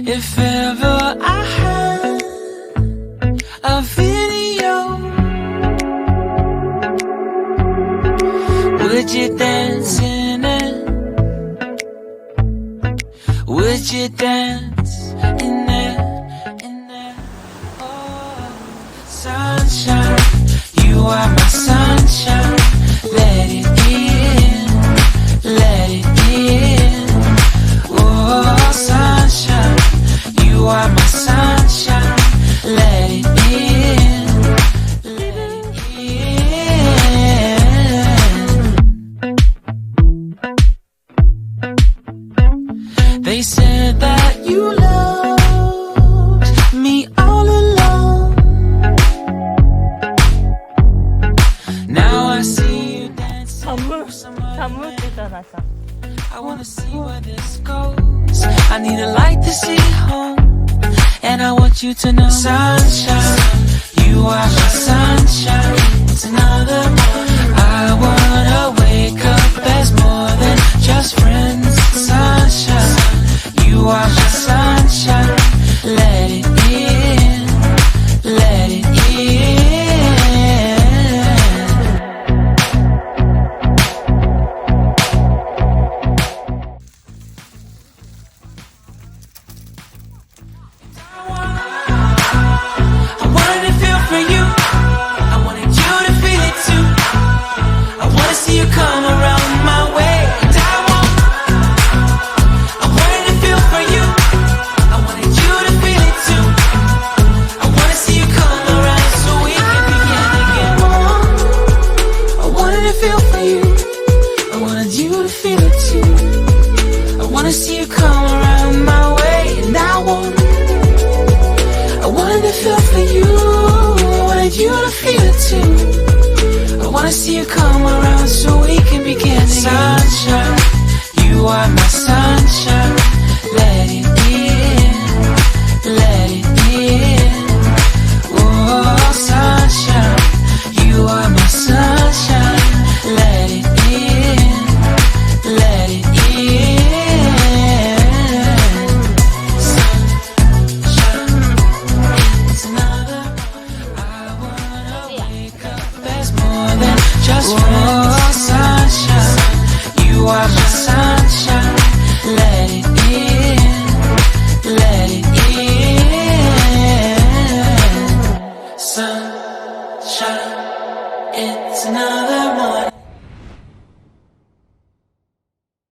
If ever I had a video, would you dance in it? Would you dance in it? Oh, sunshine, you are my sunshine. Let it in, let it in. Oh, sunshine, you are my sunshine. Let it in, let it in. They said that you loved me all along. Now I see you dancing with someone else. I wanna see where this goes. I need a light to see home, and I want you to know, sunshine, you are my sunshine. It's another morning. I wanna wake up as more than just friends. Sunshine, you are my sunshine. Let it in, let it in. I wanted to feel for you. I wanted you to feel it too. I wanna see you come around my way. And I wanted to feel for you. I wanted you to feel it too. I wanna see you come around so we can begin again. I wanted to feel for you. I wanted you to feel it too. I wanna see you come around my way. And I wanted to feel for you. I wanted you to feel it too. I wanna see you come around so we can begin again. Sunshine, you are my sunshine. Let it in, let it in. Oh, sunshine, you are my sunshine. Let it in, let it in. Sunshine, it's another. I wanna wake up as more than just friends. Oh, sunshine, you are my sunshine.